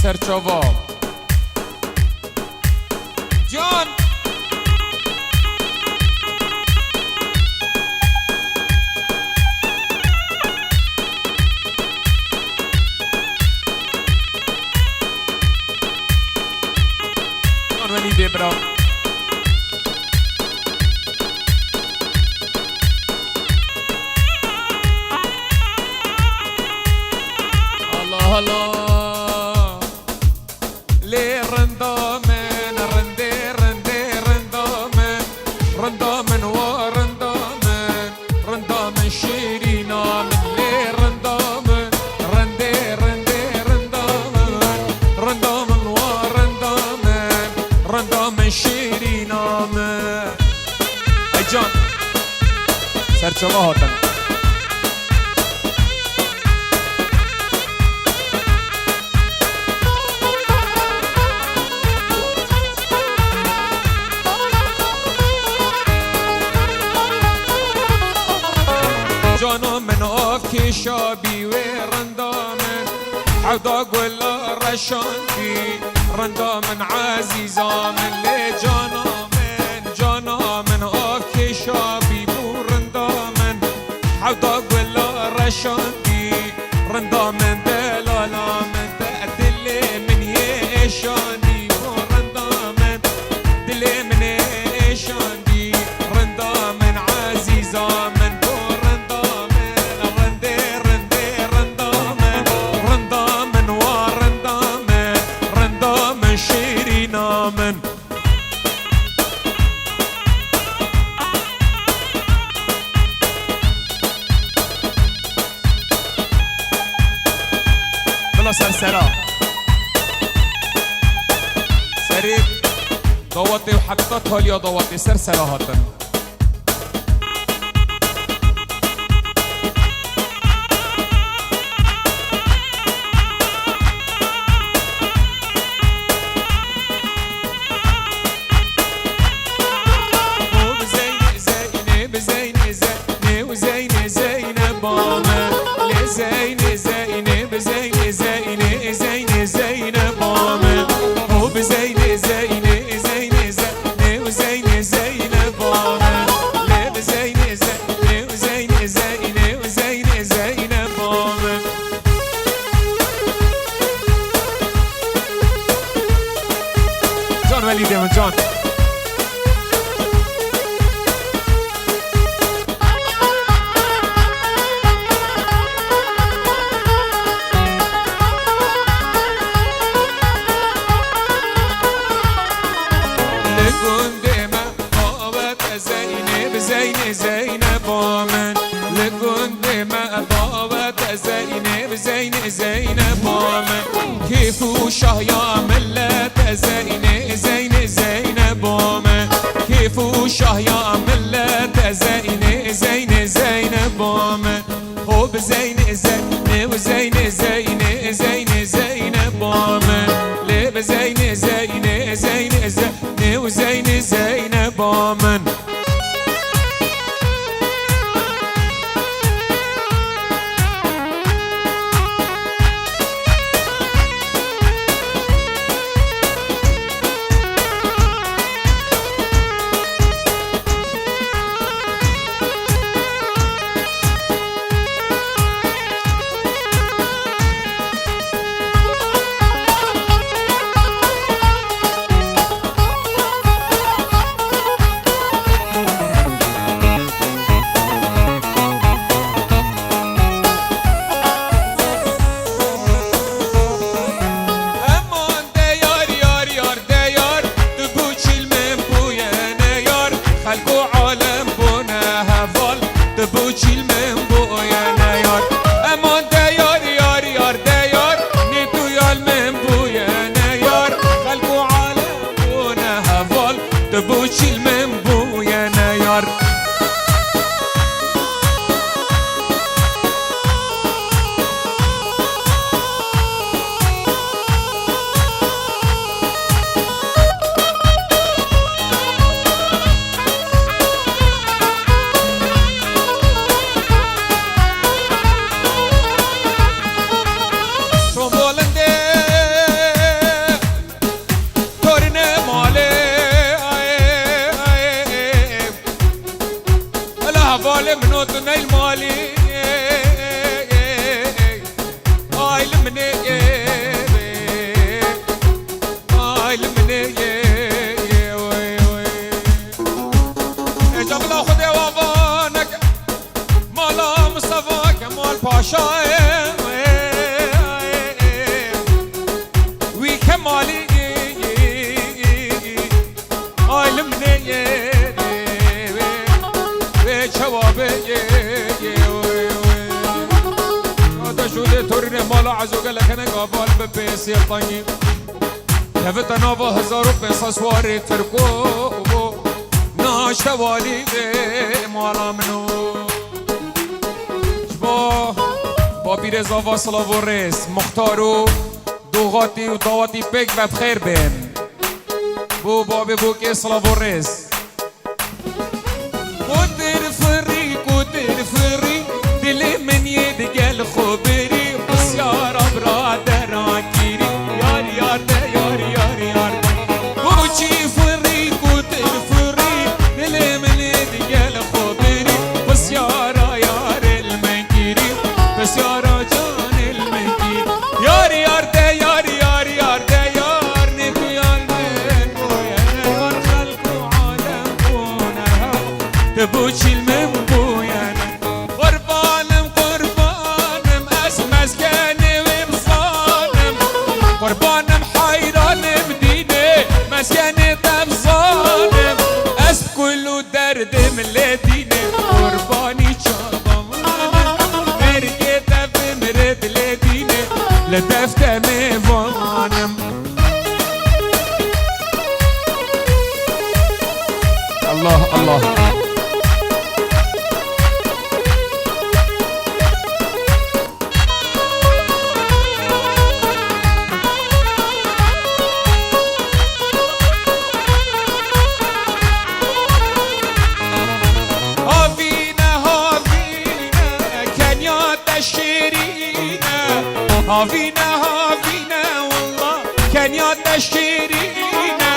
سرچاوا جان جان ولی دبرا الله الله ليه رندومن رندي رندي رندومن رندومن ورندومن رندومن شيرينا من ليه رندومن رندي رندي رندومن رندومن ورندومن رندومن شيرينا من اي جان سرچوه هاتن جانا من آفكي شابي ورندامن عودا قول رشاندي رندامن عزيزا من لي جانا من آفكي شابي ورندامن عودا قول رشاندي رندامن دلالا من دلي من يشاندي ورندامن دلي من يشاندي رندامن عزيزا من من بلا سرسرة سريب ضوطي وحطتها لي ضوطي سرسرة هاتن جان ولید من جان زينب من لقند ما ضابت زينب من كيف وشهيا ملت زينب من كيف وشهيا ملت زينب من هو بزين زينب من ليه بزين زينب من نوت نيل مالي هاي المني هاي المني جبل خدي وافانك مالا مصطفى كمال باشا وي كمالي هاي المني هذا شو ده تورني مالا عزوك لك انا قابل ببيسي طيب كفت نوفا هزارو بيسا سواري تركو ناش توالي مالا منو شبا بابي رزا واصلا ورس مختارو دوغاتي و داواتي بيك بخير بين بو بابي بوكي صلا ورس فري دلي من يدقل خبري بس يا رب رادر عكيري يار يار يار يار يار بوشي فري كتر فري دلي من يدقل خبري بس يارا يار المنكيري بس يارا جان المنكيري يار يار ده يار يار يار ده يار نبي المن بويا يار خلق عالم بونا تبوشي المن قربانم حيرانم ديني مسكني دم ظالم اسب كله درد ملديني قرباني شاطمانم مرقيته بمرد لديني لدفته ميفانم الله الله هافينا هافينا والله كان يا تشيرينا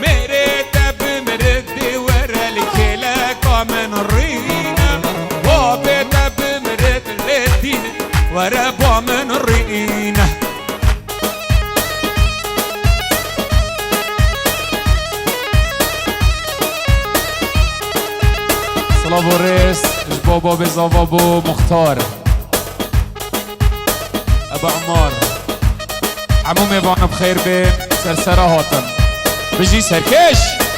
مريت بمرد ورا الكلاكا من الرينا وابيت بمرد لدينا ورا بوا من الرينا صلاة بوريس بابا بزاوا بو مختار ابو عمار عمومي بانا بخير بين سرسرة هاتم بجي سركش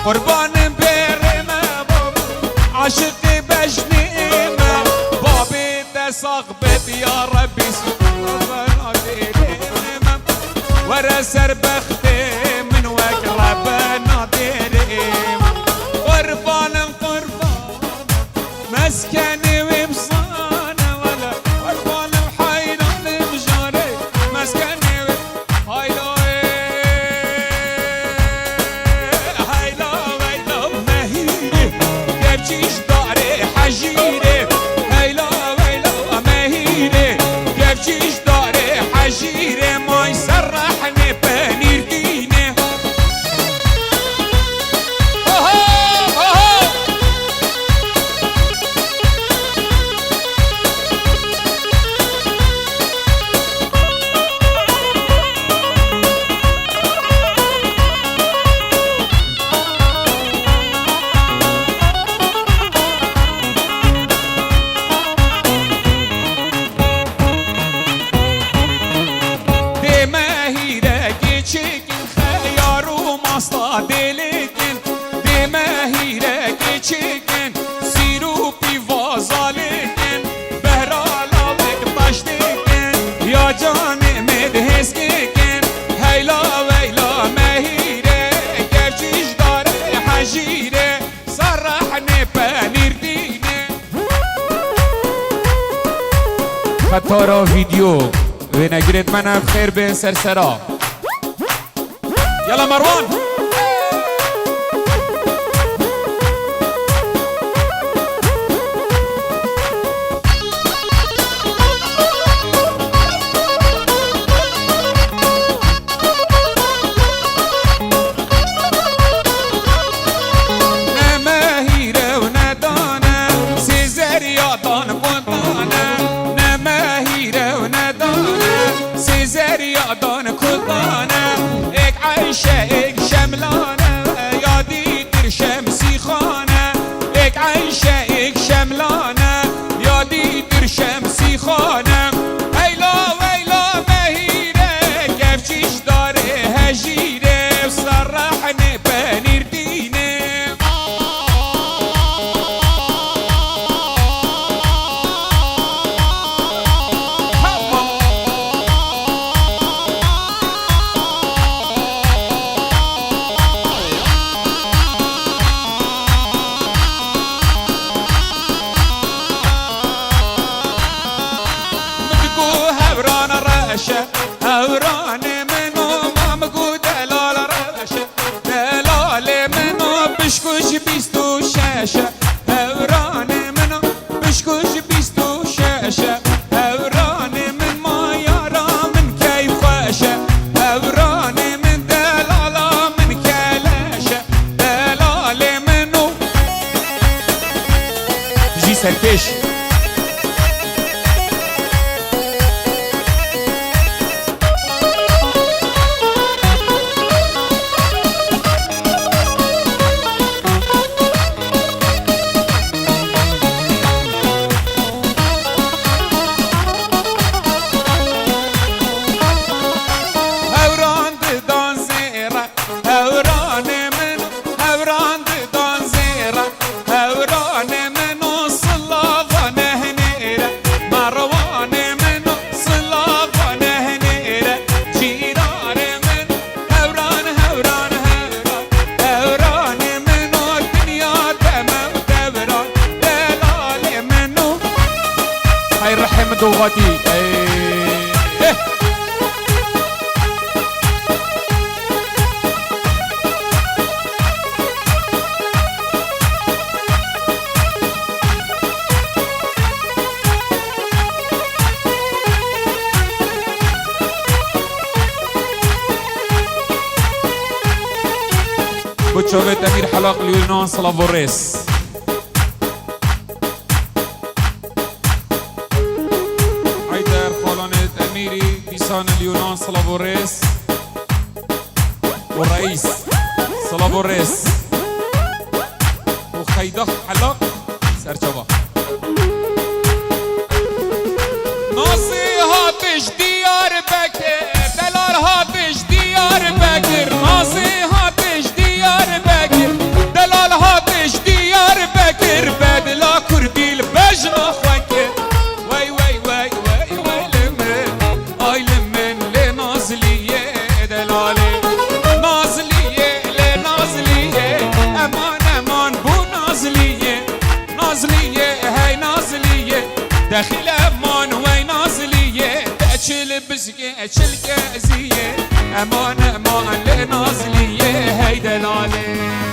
قربان برمه باب عاشق بجنيمه بابي تساقبت يا ربي سبحان الله ورا سربختي من وقلب نادريم قربان قربان مسكني وبصانه ولا قربان وحيران بجاري مسكني حجيره ما يسرحني بنير خطارا ویدیو و نگرید من بخیر به سرسرا. یلا مروان یادان کلانه ایک عیشه ایک شملانه یادی در شمسی خانه ایک عیشه ایک شملانه یادی در شمسی خانه ایلا ویلا مهیره گفچیش داره هجیره و صرحنه پنیر دینه هوران منو مامگو دلال رشه دلال منو بشکوش بیست و ششه هوران منو بشکوش بیست و ششه هوران من ما یارا من کیف خوشه هوران من دلالا من کلشه دلال منو جی سرکش دوغاتي بتشوفت أمير حلاق اليونان سلافوريس أميري بيسان اليونان سلافوريس والرئيس سلافوريس وخيدخ حلاق سرچوبا ناصي هاتش ديار بكر دلال هاتش ديار بكر ناصي هاتش ديار بكر دلال هاتش ديار بكر بدلا كرديل بجنا خوكر وي وي وي داخل امان وي نازليه تاكل بسكه اكل كازيه امان امان لنازليه هي دلاله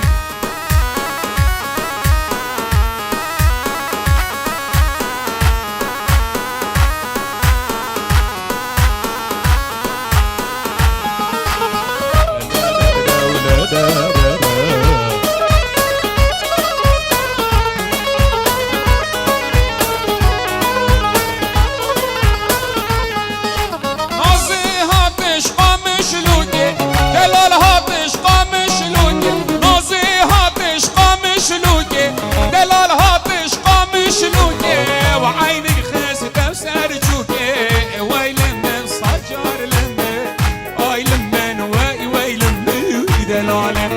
دلال هاتش قامش لوكي وعينك خاسته وسرجوكي وي لمن صجار لمن اي لمن وي لمن دلاله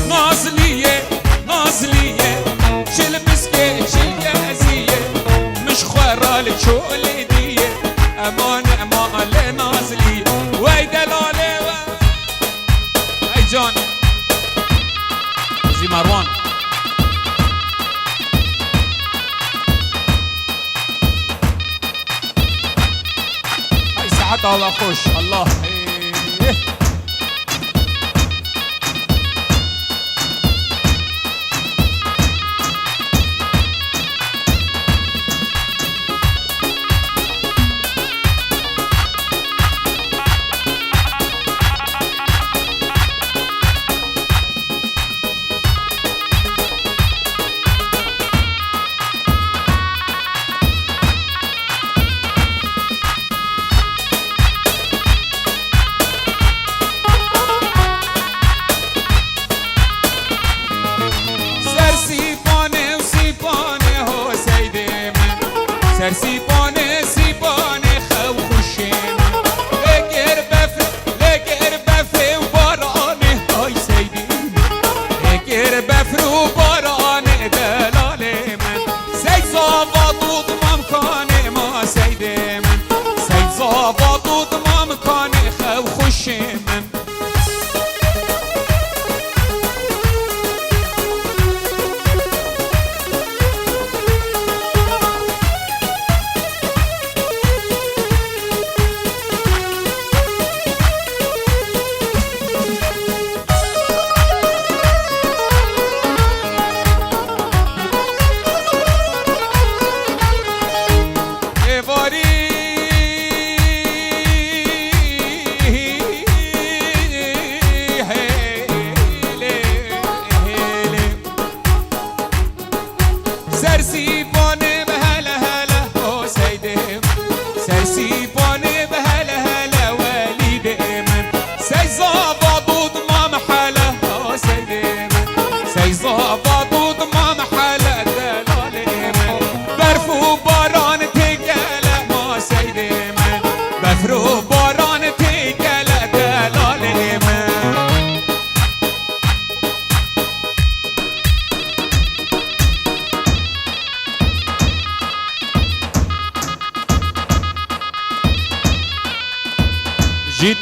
نازليه نازليه شل مسكه شل كازيه مش خرالك شو الهديه امان امان لنازليه وي دلاله اي جان زي مروان ساعت الله خوش الله سر سیبانه سیبانه خو خوشم لگر بفر و بارانه های سیدی لگر بفر و بارانه دلال من سید زاوادود ممکانه ما سید من سید زاوادود ممکانه خو خوشم سرسیبانه به هلا هلا او سیدم سرسیبانه به هلا هلا ولید من سیزابادود ما محله او سیدم سیزابادود ما محله دلال من برف و باران تگله ما سیدم برف و باران تگله دلال من جيت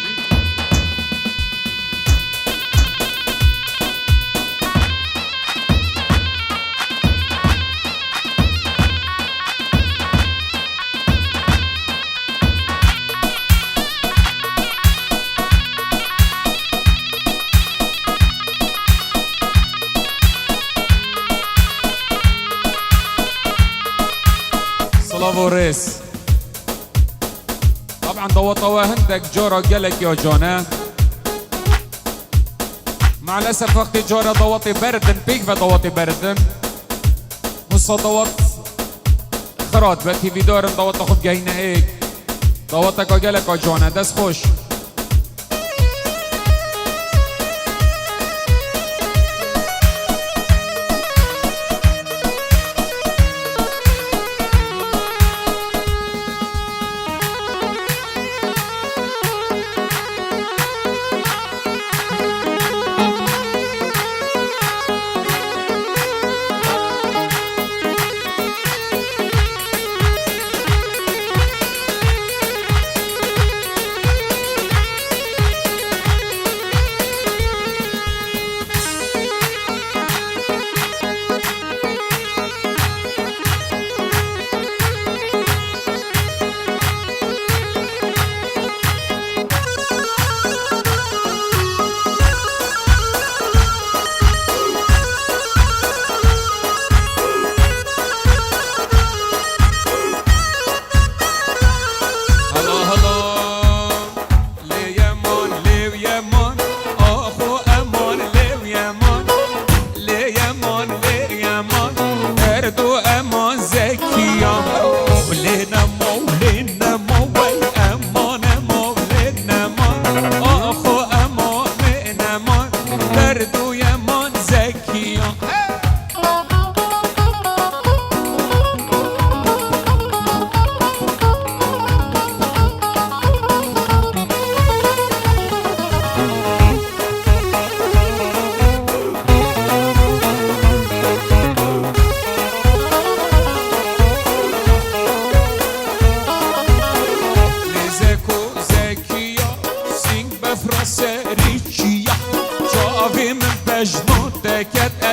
صلاة وريس طبعا ضوطوا هندك جورا قالك يا جانا مع الاسف وقت جورا ضوطي بردن بيك فضوطي بردن مصا ضوط خرات بتي في دار ضوط خد جاينا هيك ضوطك قالك يا جانا دس خوش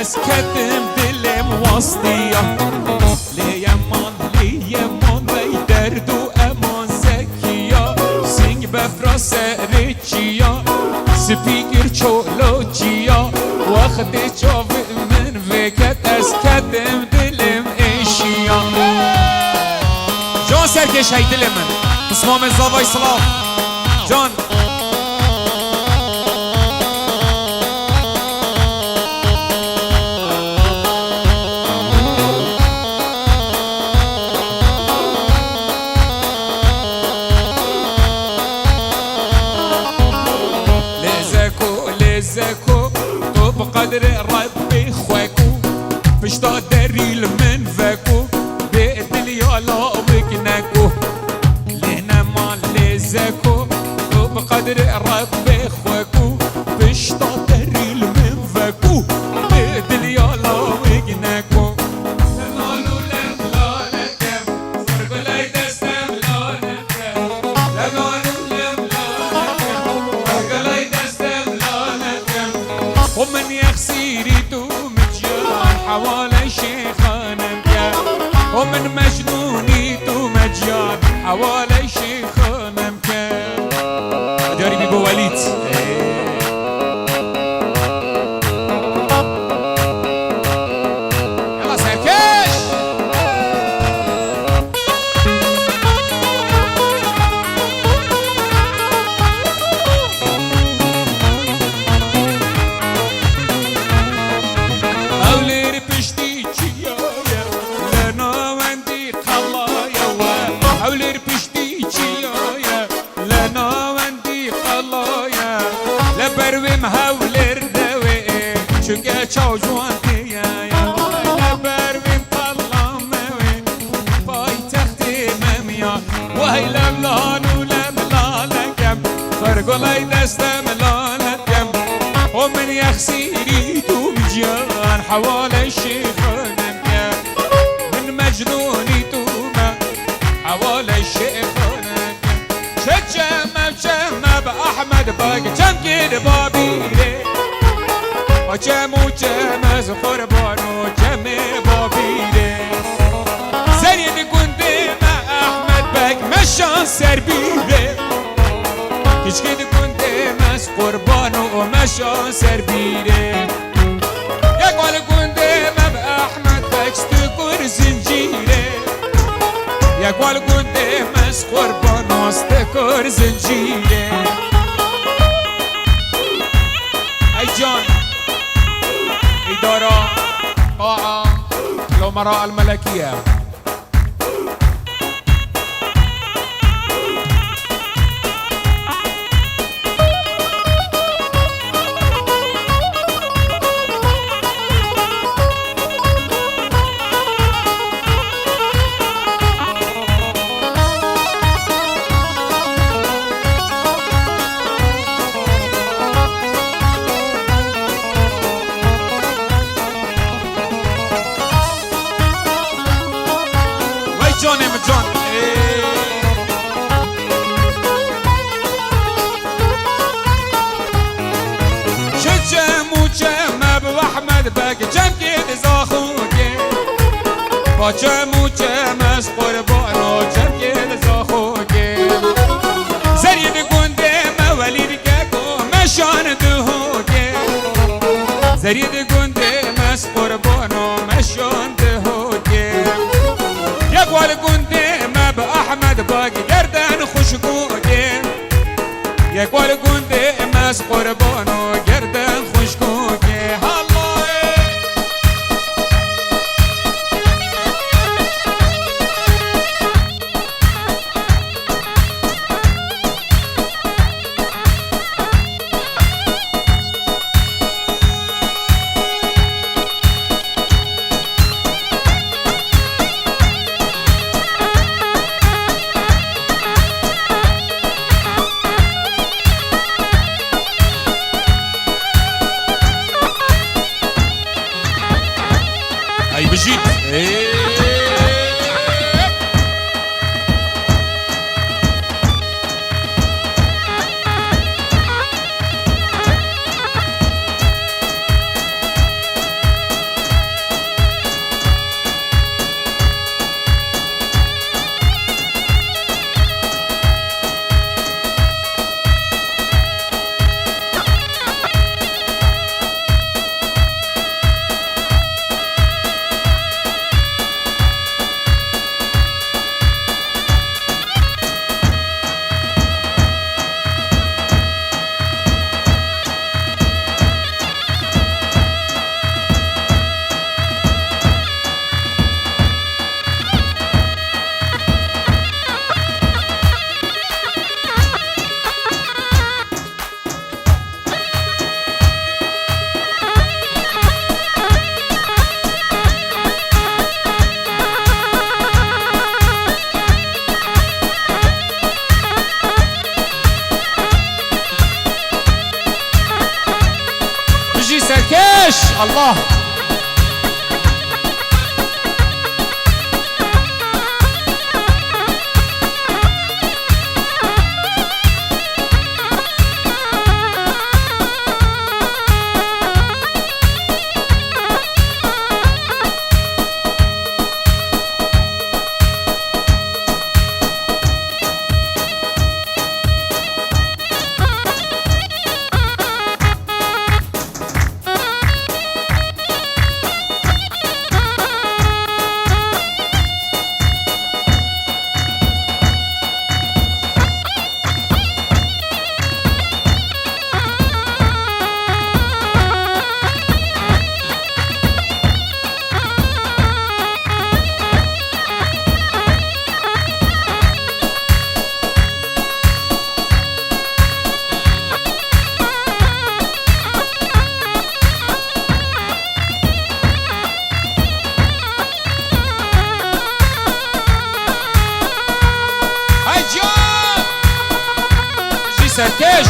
اسكتم دلم وسطية ليمان وي درد و امان زكية سنگ سرکش هیدل من اسمام زاوای سلاف جان لزكو تو بقدر ربي خواكو فشتا داري من فاكو بقتل يالا وكناكو لهنا ما لزكو تو بقدر ربي خواكو فشتا داري من فاكو بقتل يالا وكناكو ومن يخسيري توم جان حوالي شيخانا مكان ومن مجنوني توم جان حوالي شيخانا مكان جاري بيبو وليد يلا سركش أولير بشتي جيايا لنا وندي قلايا أولير بشتي جيايا لنا وندي قلايا لبروي مهولر دوي شنكا چاو جوان يا لبروي مطلموي باي تختي مميا وهي لملانو لملالكم فرقلاي دستم لالكم ومن يخسيري توم جان حوالي شيخنا مكان من مجنوني توما حوالي شيخنا مكان شجمة بأحمد باقي جم كده بابيري وجمو جمز قربانو جمي بابيري زريد كنت مع أحمد باقي مشان سربيري كيش كده كنت مس قربانو ومشان سربيري يقول كنت مع أحمد باقي استكر زنجيري يقول كنت مس قربانو استكر زنجيري أي جان إدارة قاعة الأمراء الملكية وای جانم جان شجم وجم ابو احمد باقي جم كده زاخوكي باجم وجم از قربانو جم كده زاخوكي زريد قندم وليد كاكو مشان دهوكي زريد قندم از قربانو مشان دهوكي يقول قندم بأحمد باقي قردان خشكوكي يقول قندم از قربانو قردان خشكوكي الله الله. سركش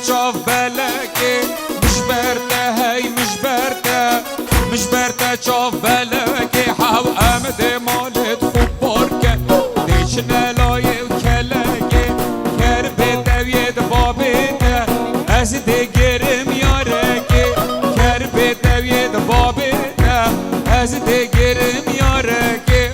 شوف بالك مش باردة هاي مش باردة مش باردة شوف بالك حاو أمد مالت خبارك ديشنا لاي وكلاك كرب دويد بابك أزد جرم يارك كرب دويد بابك أزد جرم يارك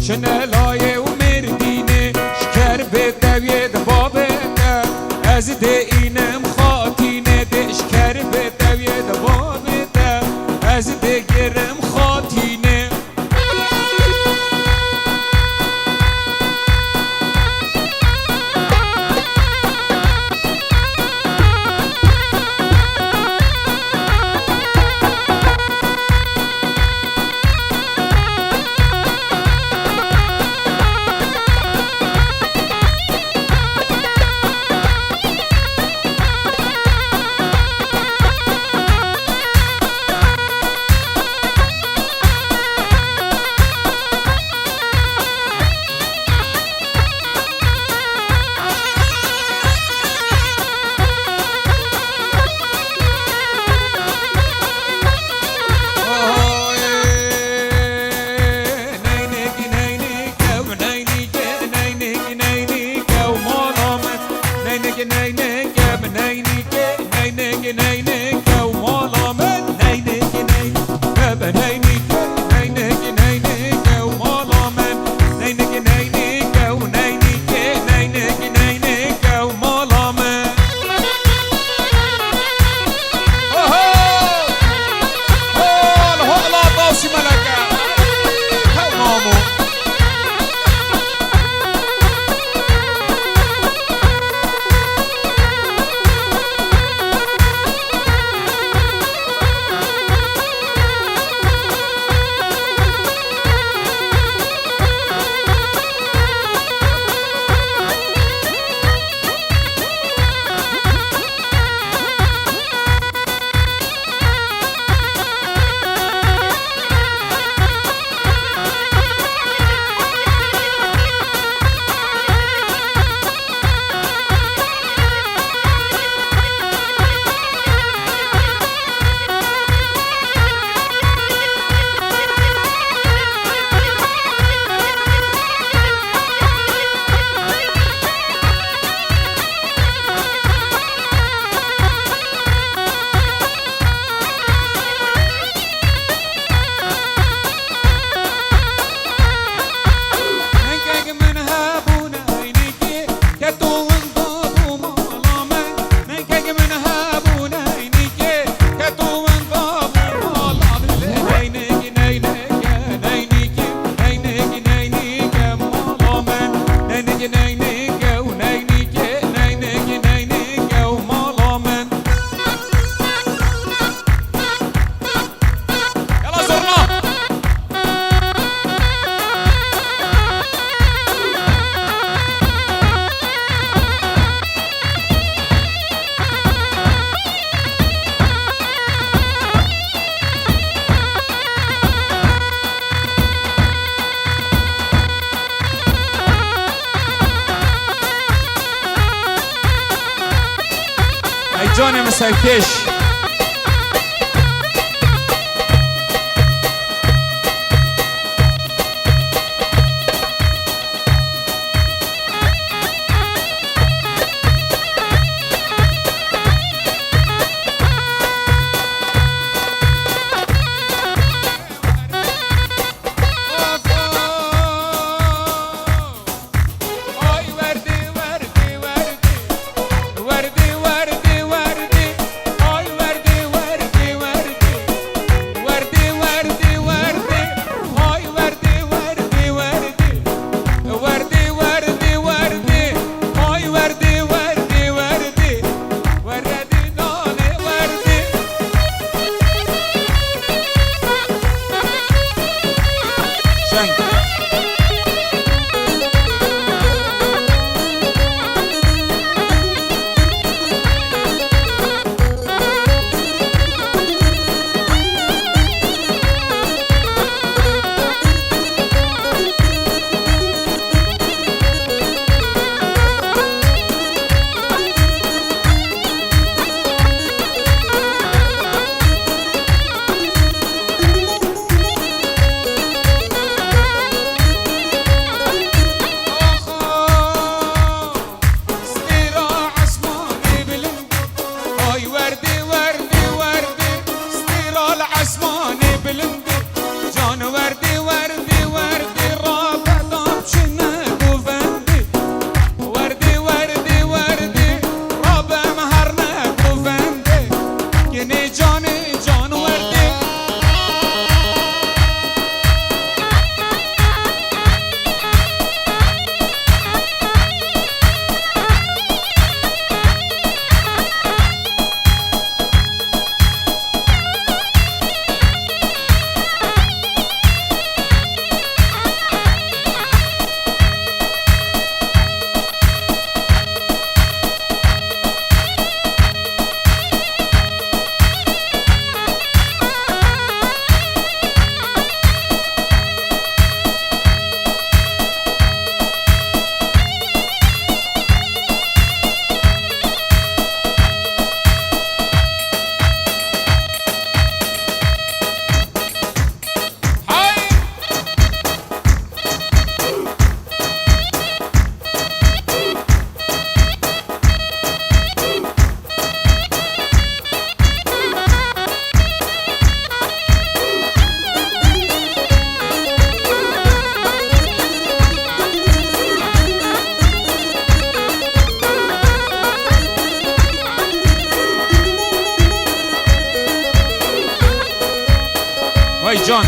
شنلاي ومرديني شكر بدويد بابنا أزد إنم خاطيني دي شكر بدويد بابنا أزد جرم خاطيني جان مسرکش وای جان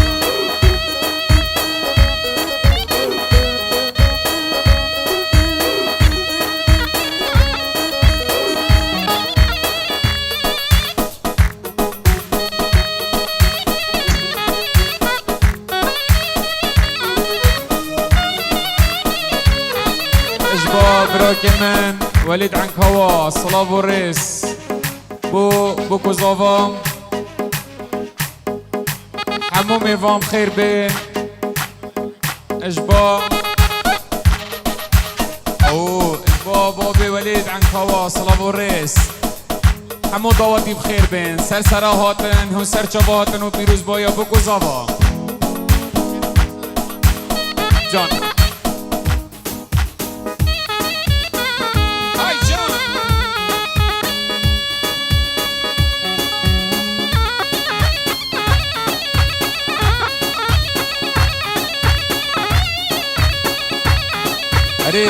اجباب راكي من وليد عنكوا صلاة والريس بو كوزوفا همو میوام خیر بین اجبا او اجبا بابی ولید عنکوا صلاة والريس همو دعوتی بخیر بین سر سراهاتن و سر چاباتن و پیروز بایا بگو زابا جان اري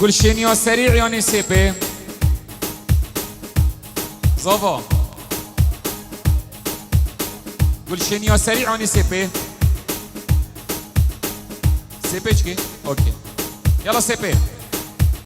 گلشینیا سریع یعنی سپه زافا گلشینیا سریع یعنی سپه سپه چکی؟ اوکی یلا سپه